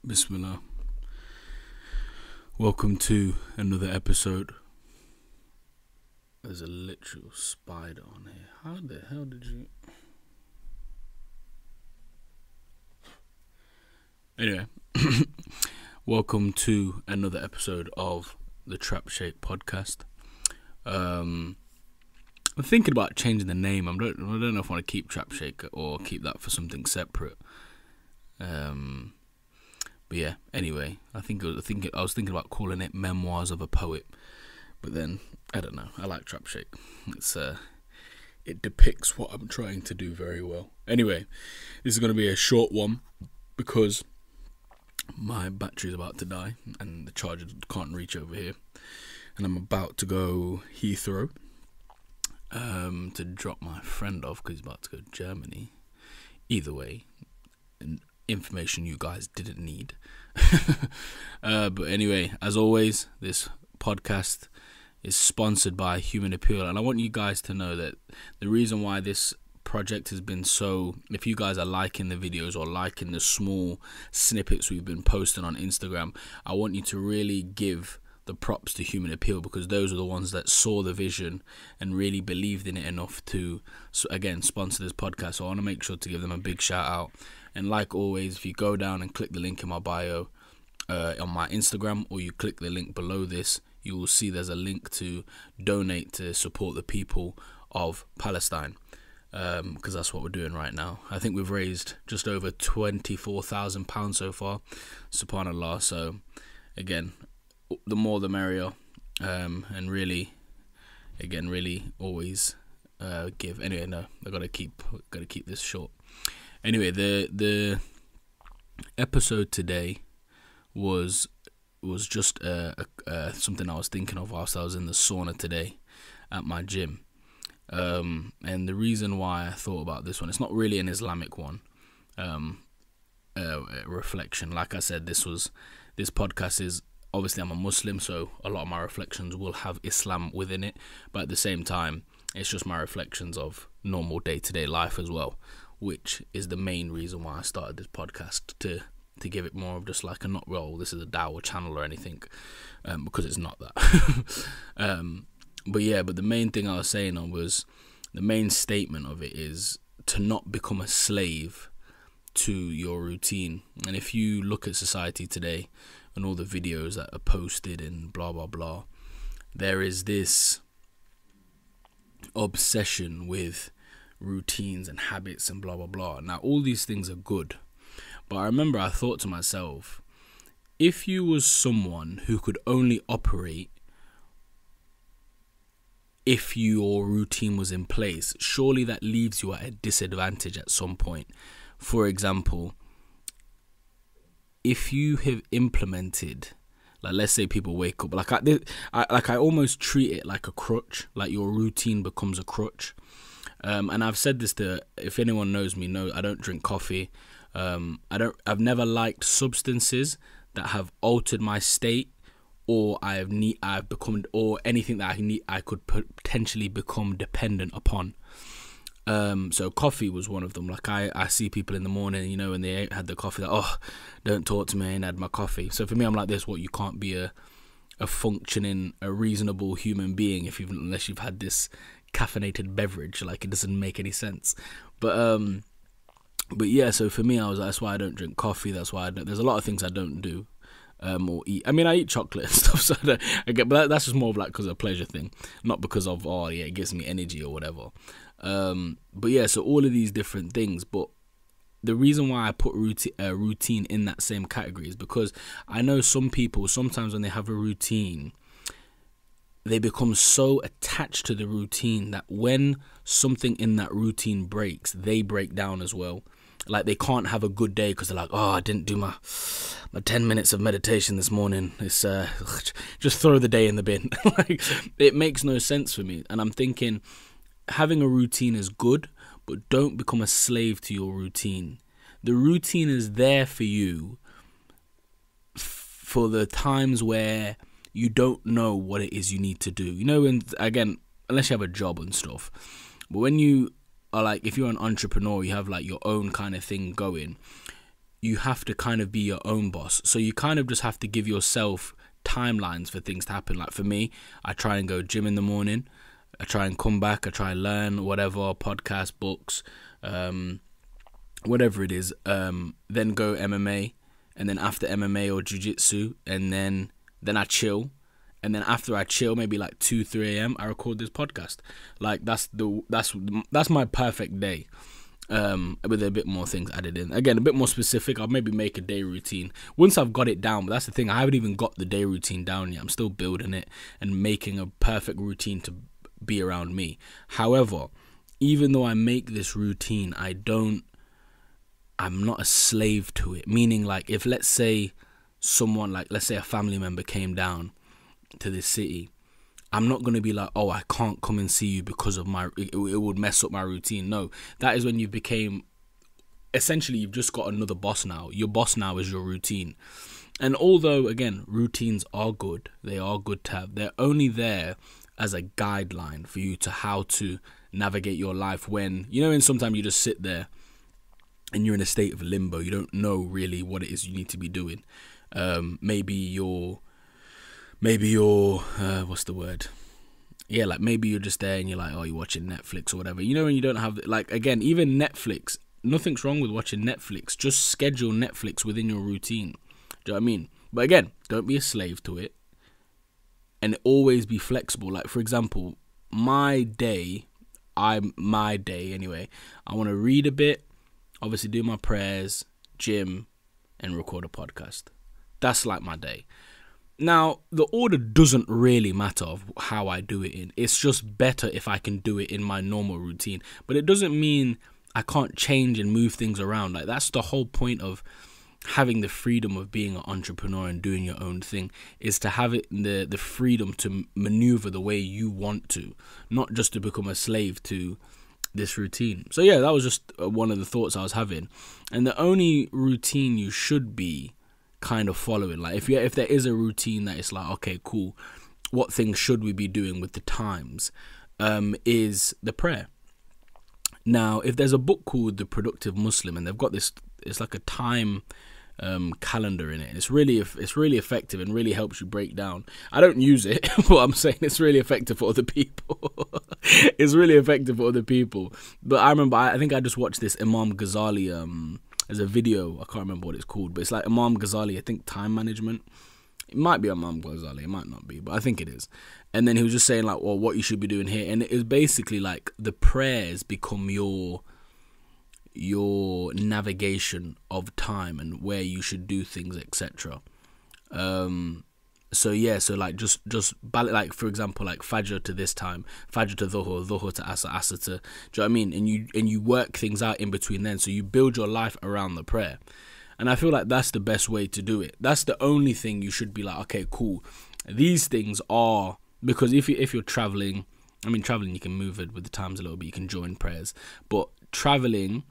Bismillah. Welcome to another episode. There's a literal spider on here. How the hell did you... Anyway, welcome to another episode of the Trap Shake podcast. I'm thinking about changing the name. I don't know if I want to keep Trap Shake or keep that for something separate. But yeah, anyway, I was thinking about calling it Memoirs of a Poet, but then I don't know. I like Trap Shake. It depicts what I'm trying to do very well. Anyway, this is going to be a short one because my battery is about to die and the charger can't reach over here, and I'm about to go Heathrow to drop my friend off because he's about to go to Germany. Either way, information you guys didn't need. But anyway, as always, this podcast is sponsored by Human Appeal, and I want you guys to know that the reason why this project has been so, if you guys are liking the videos or liking the small snippets we've been posting on Instagram, I want you to really give the props to Human Appeal, because those are the ones that saw the vision and really believed in it enough to, again, sponsor this podcast. So I want to make sure to give them a big shout out. And like always, if you go down and click the link in my bio on my Instagram, or you click the link below this, you will see there's a link to donate to support the people of Palestine, because that's what we're doing right now. I think we've raised just over £24,000 so far, subhanallah. So again, the more the merrier, and really always give. Anyway, no, I gotta keep this short. Anyway, the episode today was just something I was thinking of whilst I was in the sauna today at my gym. And the reason why I thought about this one, it's not really an Islamic one, reflection. Like I said, this podcast is, obviously I'm a Muslim, so a lot of my reflections will have Islam within it, but at the same time, it's just my reflections of normal day-to-day life as well, which is the main reason why I started this podcast, to give it more of just like a, not, well, this is a dawah channel or anything, because it's not that. But the main thing I was saying was, the main statement of it is to not become a slave to your routine. And if you look at society today and all the videos that are posted and blah blah blah, there is this obsession with routines and habits and blah blah blah. Now all these things are good, but I remember I thought to myself, if you was someone who could only operate if your routine was in place, surely that leaves you at a disadvantage at some point. For example, if you have implemented, like, let's say people wake up, I almost treat it like a crutch, like your routine becomes a crutch. And I've said this to, if anyone knows me, I don't drink coffee. I've never liked substances that have altered my state, or I've become, or anything that I could potentially become dependent upon. So coffee was one of them. Like I see people in the morning, when they had the coffee, like, oh, don't talk to me, I ain't had my coffee. So for me, I'm like this: you can't be a functioning, a reasonable human being unless you've had this caffeinated beverage. Like, it doesn't make any sense. But yeah, so for me, that's why I don't drink coffee. That's why there's a lot of things I don't do or eat. I mean, I eat chocolate and stuff, so but that's just more of like because of a pleasure thing, not because of, oh yeah, it gives me energy or whatever. But yeah, so all of these different things. But the reason why I put routine in that same category is because I know some people, sometimes when they have a routine, they become so attached to the routine that when something in that routine breaks, they break down as well. Like, they can't have a good day because they're like, oh, I didn't do my 10 minutes of meditation this morning. It's just throw the day in the bin. Like, it makes no sense for me. And I'm thinking, having a routine is good, but don't become a slave to your routine. The routine is there for you for the times where you don't know what it is you need to do. And again, unless you have a job and stuff. But when you are like, if you're an entrepreneur, you have like your own kind of thing going, you have to kind of be your own boss. So you kind of just have to give yourself timelines for things to happen. Like for me, I try and go gym in the morning. I try and come back. I try and learn whatever, podcast, books, whatever it is. Then go MMA, and then after MMA or jiu-jitsu, and then I chill. And then after I chill, maybe like 2-3 a.m., I record this podcast. Like that's my perfect day. With a bit more things added in. Again, a bit more specific. I'll maybe make a day routine once I've got it down. But that's the thing. I haven't even got the day routine down yet. I'm still building it and making a perfect routine to be around me. However, even though I make this routine, I'm not a slave to it. Meaning, like, if let's say a family member came down to this city, I'm not going to be like, oh, I can't come and see you because of it would mess up my routine. No, that is when you've just got another boss now. Your boss now is your routine. And although, again, routines are good, they are good to have, they're only there as a guideline for you to how to navigate your life when, and sometimes you just sit there and you're in a state of limbo. You don't know really what it is you need to be doing. Maybe you're what's the word? Yeah, like maybe you're just there and you're like, oh, you're watching Netflix or whatever. And you don't have, like, again, even Netflix, nothing's wrong with watching Netflix. Just schedule Netflix within your routine. Do you know what I mean? But again, don't be a slave to it. And always be flexible. Like, for example, my day anyway, I want to read a bit, obviously do my prayers, gym, and record a podcast. That's like my day. Now, the order doesn't really matter of how I do it in. It's just better if I can do it in my normal routine. But it doesn't mean I can't change and move things around. Like, that's the whole point of having the freedom of being an entrepreneur and doing your own thing, is to have it the freedom to maneuver the way you want to, not just to become a slave to this routine. So yeah, that was just one of the thoughts I was having. And the only routine you should be kind of following, like if there is a routine that it's like, okay, cool, what things should we be doing with the times, is the prayer. Now, if there's a book called The Productive Muslim, and they've got this, it's like a time calendar in it. It's really effective and really helps you break down. I don't use it, but I'm saying it's really effective for other people. It's really effective for other people. But I remember, I think I just watched this Imam Ghazali. There's a video, I can't remember what it's called, but it's like Imam Ghazali, I think time management. It might be Imam Ghazali, it might not be, but I think it is. And then he was just saying like, well, what you should be doing here. And it is basically like the prayers become your navigation of time and where you should do things, etc. So yeah, so like just like, for example, like Fajr to this time, Fajr to Dhuhr, Dhuhr to Asr, Asr to, do you know what I mean? And you work things out in between then, so you build your life around the prayer. And I feel like that's the best way to do it. That's the only thing you should be like, okay, cool. These things are, because if you're traveling, I mean, traveling, you can move it with the times a little bit, you can join prayers, but traveling,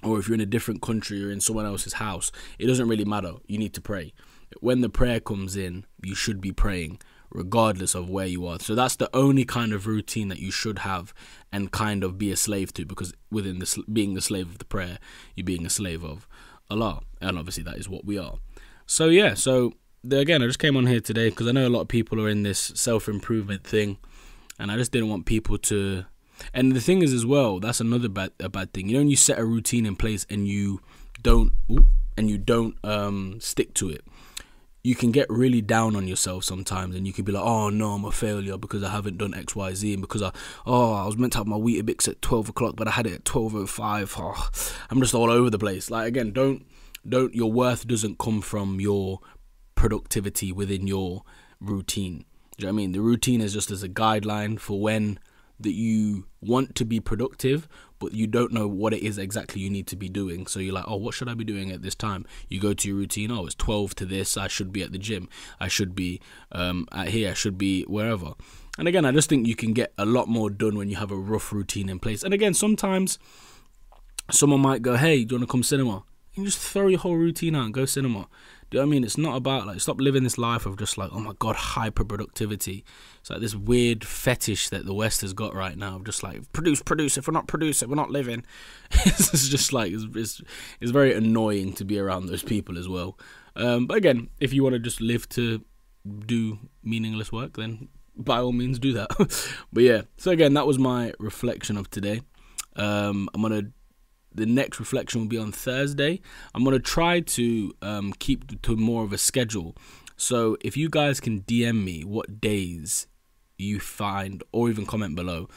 or if you're in a different country or in someone else's house, it doesn't really matter. You need to pray. When the prayer comes in, you should be praying regardless of where you are. So that's the only kind of routine that you should have and kind of be a slave to, because within being the slave of the prayer, you're being a slave of Allah. And obviously that is what we are. So yeah, again, I just came on here today because I know a lot of people are in this self-improvement thing, and I just didn't want people to... And the thing is as well, that's another bad thing. You know, when you set a routine in place and you don't stick to it, you can get really down on yourself sometimes, and you can be like, oh no, I'm a failure because I haven't done X, Y, Z, and because I was meant to have my Weetabix at 12 o'clock, but I had it at 12:05. Oh, I'm just all over the place. Like, again, don't your worth doesn't come from your productivity within your routine. Do you know what I mean? The routine is just as a guideline for when that you want to be productive, but you don't know what it is exactly you need to be doing. So you're like, oh, what should I be doing at this time? You go to your routine. Oh, it's 12 to this. I should be at the gym. I should be at here. I should be wherever. And again, I just think you can get a lot more done when you have a rough routine in place. And again, sometimes someone might go, hey, do you want to come cinema? You just throw your whole routine out and go cinema. Do you know what I mean? It's not about like, stop living this life of just like, oh my God, hyper productivity. It's like this weird fetish that the West has got right now of just like, produce. If we're not producing, we're not living. It's just like, it's very annoying to be around those people as well. But again, if you want to just live to do meaningless work, then by all means do that. But yeah, so again, that was my reflection of today. The next reflection will be on Thursday. I'm going to try to keep to more of a schedule. So if you guys can DM me what days you find, or even comment below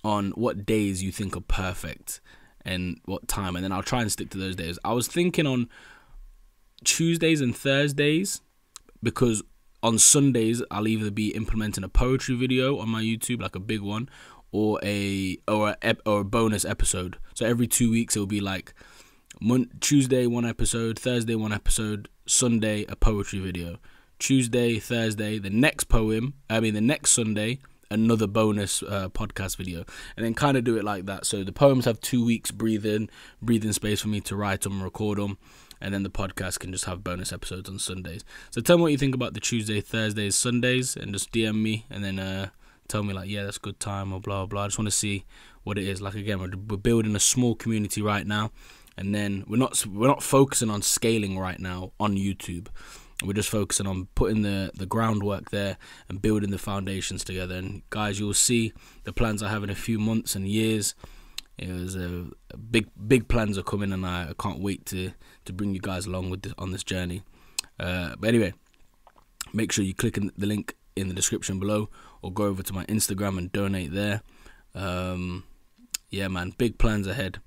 on what days you think are perfect and what time, and then I'll try and stick to those days. I was thinking on Tuesdays and Thursdays, because on Sundays I'll either be implementing a poetry video on my YouTube, like a big one, or a bonus episode. So every 2 weeks it will be like Tuesday 1 episode, Thursday 1 episode, Sunday a poetry video, Tuesday, Thursday the next Sunday another bonus podcast video, and then kind of do it like that. So the poems have 2 weeks breathing space for me to write them and record them, and then the podcast can just have bonus episodes on Sundays. So tell me what you think about the Tuesday, Thursdays, Sundays, and just DM me, and then tell me like, yeah, that's good time, or blah blah. I just want to see what it is. Like again, we're building a small community right now, and then we're not focusing on scaling right now on YouTube. We're just focusing on putting the groundwork there and building the foundations together. And guys, you'll see the plans I have in a few months and years. It was big plans are coming, and I can't wait to bring you guys along on this journey. But anyway, make sure you click the link in the description below, or go over to my Instagram and donate there. Yeah, man, big plans ahead,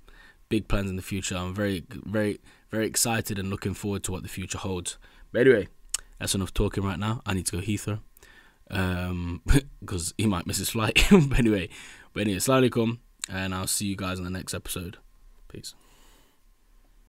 big plans in the future. I'm very, very, very excited and looking forward to what the future holds. But anyway, that's enough talking right now. I need to go Heathrow, because he might miss his flight. But anyway, Assalamu alaikum, and I'll see you guys in the next episode. Peace.